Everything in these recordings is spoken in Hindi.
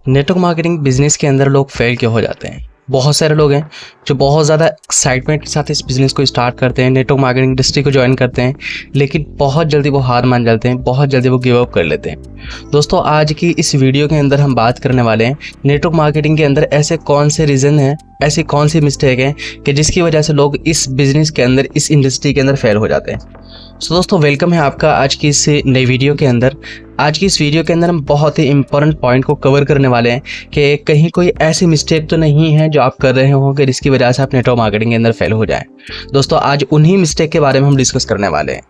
नेटवर्क मार्केटिंग बिजनेस के अंदर लोग फेल क्यों हो जाते हैं। बहुत सारे लोग हैं जो बहुत ज़्यादा एक्साइटमेंट के साथ इस बिज़नेस को स्टार्ट करते हैं, नेटवर्क मार्केटिंग इंडस्ट्री को ज्वाइन करते हैं, लेकिन बहुत जल्दी वो हार मान जाते हैं, बहुत जल्दी वो गिव अप कर लेते हैं। दोस्तों, आज की इस वीडियो के अंदर हम बात करने वाले हैं नेटवर्क मार्केटिंग के अंदर ऐसे कौन से रीज़न हैं, ऐसी कौन सी मिस्टेक है कि जिसकी वजह से लोग इस बिज़नेस के अंदर, इस इंडस्ट्री के अंदर फेल हो जाते हैं। सो दोस्तों, वेलकम है आपका आज की इस नई वीडियो के अंदर। आज की इस वीडियो के अंदर हम बहुत ही इंपॉर्टेंट पॉइंट को कवर करने वाले हैं कि कहीं कोई ऐसी मिस्टेक तो नहीं है जो आप कर रहे हो कि जिसकी वजह से आप नेटवर्क मार्केटिंग के अंदर फेल हो जाएं। दोस्तों, आज उन्हीं मिस्टेक के बारे में हम डिस्कस करने वाले हैं।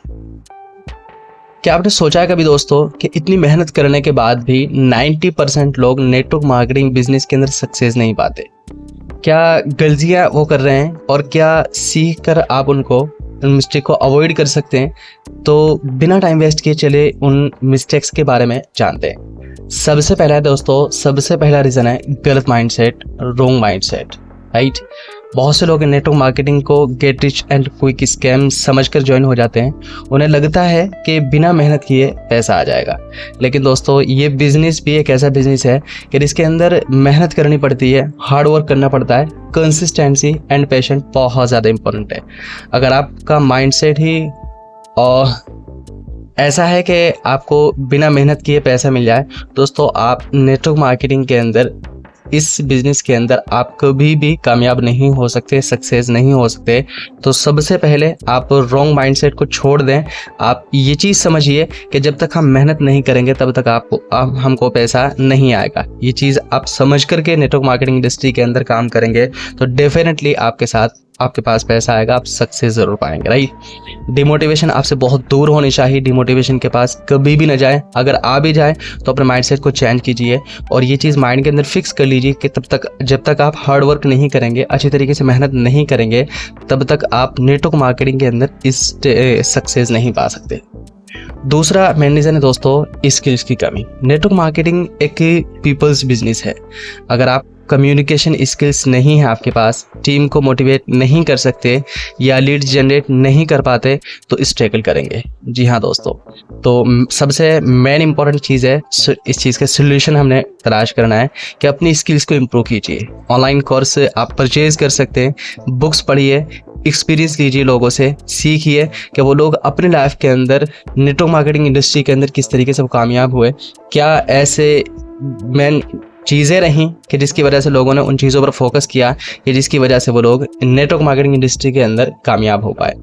क्या आपने सोचा है कभी दोस्तों कि इतनी मेहनत करने के बाद भी 90% लोग नेटवर्क मार्केटिंग बिजनेस के अंदर सक्सेस नहीं पाते? क्या गलतियाँ वो कर रहे हैं और क्या सीख कर आप उनको उन मिस्टेक को अवॉइड कर सकते हैं? तो बिना टाइम वेस्ट किए चले उन मिस्टेक्स के बारे में जानते हैं। सबसे पहला है दोस्तों, सबसे पहला रीज़न है गलत माइंडसेट, रॉन्ग माइंडसेट, राइट। बहुत से लोग नेटवर्क मार्केटिंग को get rich and quick scam समझकर ज्वाइन हो जाते हैं। उन्हें लगता है कि बिना मेहनत किए पैसा आ जाएगा, लेकिन दोस्तों ये बिजनेस भी एक ऐसा बिजनेस है कि जिसके अंदर मेहनत करनी पड़ती है, हार्ड वर्क करना पड़ता है, कंसिस्टेंसी एंड पेशेंस बहुत ज़्यादा इंपॉर्टेंट है। अगर आपका माइंडसेट ही और ऐसा है कि आपको बिना मेहनत किए पैसा मिल जाए, दोस्तों आप नेटवर्क मार्केटिंग के अंदर, इस बिज़नेस के अंदर आप कभी भी कामयाब नहीं हो सकते, सक्सेस नहीं हो सकते। तो सबसे पहले आप रॉन्ग माइंडसेट को छोड़ दें। आप ये चीज़ समझिए कि जब तक हम मेहनत नहीं करेंगे तब तक हमको पैसा नहीं आएगा। ये चीज़ आप समझ करके नेटवर्क मार्केटिंग इंडस्ट्री के अंदर काम करेंगे तो डेफिनेटली आपके पास पैसा आएगा, आप सक्सेस ज़रूर पाएंगे, राइट। डिमोटिवेशन आपसे बहुत दूर होनी चाहिए। डिमोटिवेशन के पास कभी भी ना जाए। अगर आ भी जाए तो अपने माइंडसेट को चेंज कीजिए और ये चीज़ माइंड के अंदर फिक्स कर लीजिए कि जब तक आप हार्ड वर्क नहीं करेंगे, अच्छी तरीके से मेहनत नहीं करेंगे, तब तक आप नेटवर्क मार्केटिंग के अंदर इस सक्सेस नहीं पा सकते। दूसरा मेन रीज़न है दोस्तों स्किल्स की कमी। नेटवर्क मार्केटिंग एक पीपल्स बिजनेस है। अगर आप कम्युनिकेशन स्किल्स नहीं है आपके पास, टीम को मोटिवेट नहीं कर सकते या लीड जनरेट नहीं कर पाते तो स्ट्रगल करेंगे। जी हाँ दोस्तों, तो सबसे मेन इंपॉर्टेंट चीज़ है, इस चीज़ का सोल्यूशन हमने तलाश करना है कि अपनी स्किल्स को इम्प्रूव कीजिए। ऑनलाइन कोर्स आप परचेज कर सकते हैं, बुक्स पढ़िए, एक्सपीरियंस लीजिए, लोगों से सीखिए कि वो लोग अपने लाइफ के अंदर नेटवर्क मार्केटिंग इंडस्ट्री के अंदर किस तरीके से वो कामयाब हुए, क्या ऐसे मेन चीज़ें रहीं कि जिसकी वजह से लोगों ने उन चीज़ों पर फोकस किया कि जिसकी वजह से वो लोग नेटवर्क मार्केटिंग इंडस्ट्री के अंदर कामयाब हो पाए।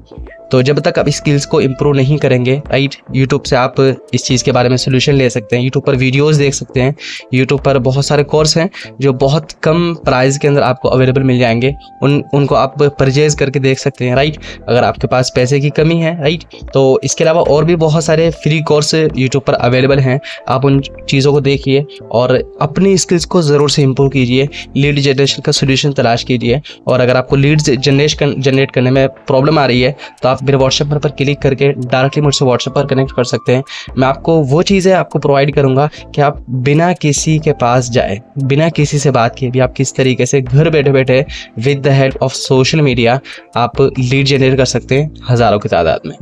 तो जब तक आप स्किल्स को इम्प्रूव नहीं करेंगे, राइट, यूट्यूब से आप इस चीज़ के बारे में सोल्यूशन ले सकते हैं। यूट्यूब पर वीडियोस देख सकते हैं। यूट्यूब पर बहुत सारे कोर्स हैं जो बहुत कम प्राइस के अंदर आपको अवेलेबल मिल जाएंगे। उनको आप परचेज करके देख सकते हैं, राइट, अगर आपके पास पैसे की कमी है, राइट। तो इसके अलावा और भी बहुत सारे फ्री कोर्स यूट्यूब पर अवेलेबल हैं। आप उन चीज़ों को देखिए और अपनी स्किल्स को ज़रूर से इम्प्रूव कीजिए। लीड जनरेशन का सोल्यूशन तलाश कीजिए और अगर आपको लीड्स जनरेट करने में प्रॉब्लम आ रही है तो आप मेरे व्हाट्सएप पर क्लिक करके डायरेक्टली मुझसे व्हाट्सएप पर कनेक्ट कर सकते हैं। मैं आपको वो चीज़ें आपको प्रोवाइड करूंगा कि आप बिना किसी के पास जाए, बिना किसी से बात किए भी आप किस तरीके से घर बैठे बैठे with the help of social media आप लीड जनरेट कर सकते हैं हज़ारों की तादाद में।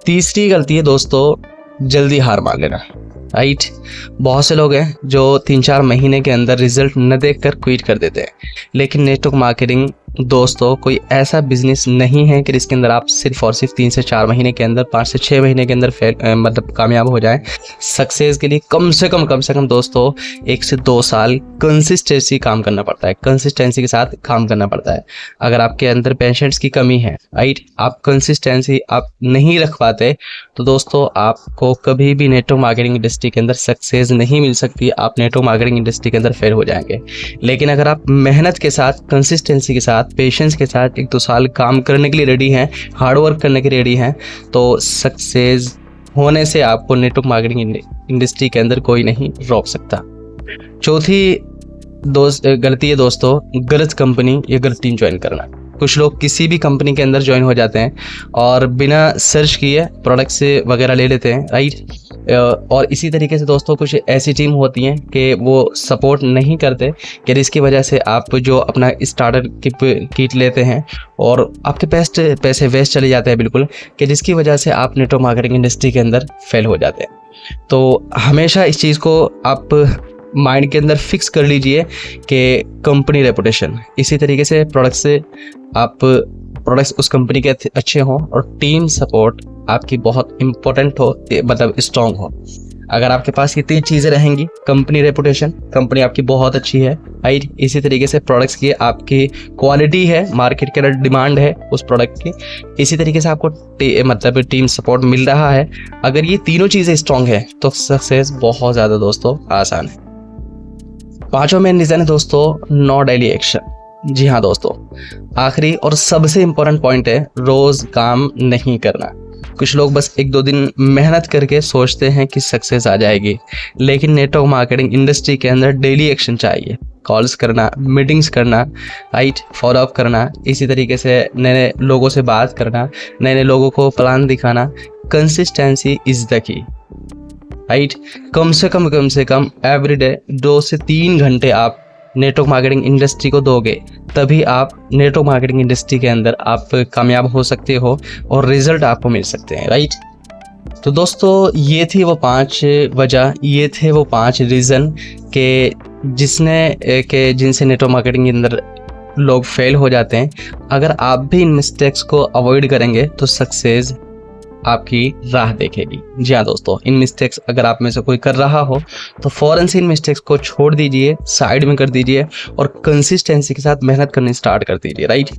तीसरी गलती है दोस्तों जल्दी हार मान लेना, राइट। बहुत से लोग हैं जो 3-4 महीने के अंदर रिजल्ट न देखकर क्विट कर देते हैं, लेकिन नेटवर्क मार्केटिंग दोस्तों कोई ऐसा बिजनेस नहीं है कि जिसके अंदर आप सिर्फ और सिर्फ 3 से 4 महीने के अंदर, 5 से 6 महीने के अंदर मतलब कामयाब हो जाएं। सक्सेस के लिए कम से कम दोस्तों 1 से 2 साल कंसिस्टेंसी काम करना पड़ता है, कंसिस्टेंसी के साथ काम करना पड़ता है। अगर आपके अंदर पेशेंस की कमी है, राइट, आप कंसिस्टेंसी आप नहीं रख पाते तो दोस्तों आपको कभी भी नेटवर्क मार्केटिंग इंडस्ट्री के अंदर सक्सेस नहीं मिल सकती। आप नेटवर्क मार्केटिंग इंडस्ट्री के अंदर फेल हो जाएंगे। लेकिन अगर आप मेहनत के साथ, कंसिस्टेंसी के साथ, पेशेंस के साथ 1-2 साल काम करने के लिए रेडी हैं, हार्ड वर्क करने के लिए रेडी हैं, तो सक्सेस होने से आपको नेटवर्क मार्केटिंग इंडस्ट्री के अंदर कोई नहीं रोक सकता। चौथी गलती है दोस्तों गलत कंपनी या गलत टीम ज्वाइन करना। कुछ लोग किसी भी कंपनी के अंदर ज्वाइन हो जाते हैं और बिना सर्च किए प्रोडक्ट्स वगैरह ले लेते हैं, राइट। और इसी तरीके से दोस्तों कुछ ऐसी टीम होती हैं कि वो सपोर्ट नहीं करते कि जिसकी वजह से आप जो अपना स्टार्टर किट लेते हैं और आपके पैसे वेस्ट चले जाते हैं बिल्कुल, कि जिसकी वजह से आप नेटवर्क मार्केटिंग इंडस्ट्री के अंदर फेल हो जाते हैं। तो हमेशा इस चीज़ को आप माइंड के अंदर फिक्स कर लीजिए कि कंपनी रेपुटेशन, इसी तरीके से प्रोडक्ट्स उस कंपनी के अच्छे हों और टीम सपोर्ट आपकी बहुत इम्पोर्टेंट हो, मतलब स्ट्रॉन्ग हो। अगर आपके पास ये 3 चीज़ें रहेंगी, कंपनी रेपुटेशन, कंपनी आपकी बहुत अच्छी है, राइट, इसी तरीके से प्रोडक्ट्स की आपकी क्वालिटी है, मार्केट के अंदर डिमांड है उस प्रोडक्ट की, इसी तरीके से आपको मतलब टीम सपोर्ट मिल रहा है, अगर ये तीनों चीज़ें स्ट्रॉन्ग है तो सक्सेस बहुत ज़्यादा दोस्तों आसान है। 5वां मेन रीज़न है दोस्तों नो डेली एक्शन। जी हाँ दोस्तों, आखिरी और सबसे इम्पोर्टेंट पॉइंट है रोज़ काम नहीं करना। कुछ लोग बस 1-2 दिन मेहनत करके सोचते हैं कि सक्सेस आ जाएगी, लेकिन नेटवर्क मार्केटिंग इंडस्ट्री के अंदर डेली एक्शन चाहिए। कॉल्स करना, मीटिंग्स करना, राइट, फॉलोअप करना, इसी तरीके से नए नए लोगों से बात करना, नए नए लोगों को प्लान दिखाना। Consistency is the key, right. कम से कम एवरीडे 2 से 3 घंटे आप नेटवर्क मार्केटिंग इंडस्ट्री को दोगे, तभी आप नेटवर्क मार्केटिंग इंडस्ट्री के अंदर आप कामयाब हो सकते हो और रिजल्ट आपको मिल सकते हैं, राइट। तो दोस्तों ये थी वो 5 वजह, ये थे वो 5 रीज़न के जिनसे नेटवर्क मार्केटिंग के अंदर लोग फेल हो जाते हैं। अगर आप भी इन मिस्टेक्स को अवॉइड करेंगे तो सक्सेस आपकी राह देखेगी। जी हाँ दोस्तों, इन मिस्टेक्स अगर आप में से कोई कर रहा हो तो फ़ौरन से इन मिस्टेक्स को छोड़ दीजिए, साइड में कर दीजिए और कंसिस्टेंसी के साथ मेहनत करनी स्टार्ट कर दीजिए, राइट।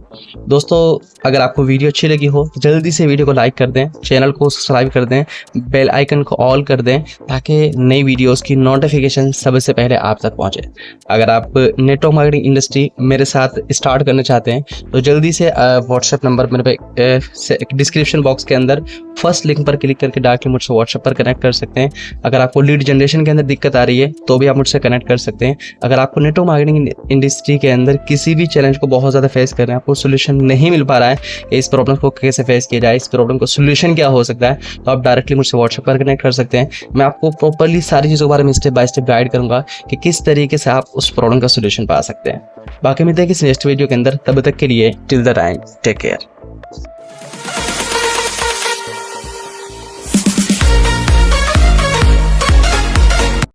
दोस्तों अगर आपको वीडियो अच्छी लगी हो तो जल्दी से वीडियो को लाइक कर दें, चैनल को सब्सक्राइब कर दें, बेल आइकन को ऑल कर दें ताकि नई वीडियोज़ की नोटिफिकेशन सबसे पहले आप तक पहुँचे। अगर आप नेटवर्क मार्केटिंग इंडस्ट्री मेरे साथ स्टार्ट करना चाहते हैं तो जल्दी से व्हाट्सएप नंबर मेरे पे डिस्क्रिप्शन बॉक्स के अंदर फर्स्ट लिंक पर क्लिक करके डायरेक्टली मुझसे व्हाट्सएप पर कनेक्ट कर सकते हैं। अगर आपको लीड जनरेशन के अंदर दिक्कत आ रही है तो भी आप मुझसे कनेक्ट कर सकते हैं। अगर आपको नेटवर्क मार्केटिंग इंडस्ट्री के अंदर किसी भी चैलेंज को बहुत ज़्यादा फेस कर रहे हैं, आपको सोल्यूशन नहीं मिल पा रहा है, इस प्रॉब्लम को कैसे फेस किया जाए, इस प्रॉब्लम को सोल्यूशन क्या हो सकता है, तो आप डायरेक्टली मुझसे व्हाट्सएप पर कनेक्ट कर सकते हैं। मैं आपको प्रॉपरली सारी चीज़ों के बारे में स्टेप बाय स्टेप गाइड करूँगा कि किस तरीके से आप उस प्रॉब्लम का सोल्यूशन पा सकते हैं। बाकी मिलते हैं किसी नेक्स्ट वीडियो के अंदर, तब तक के लिए till the time take care.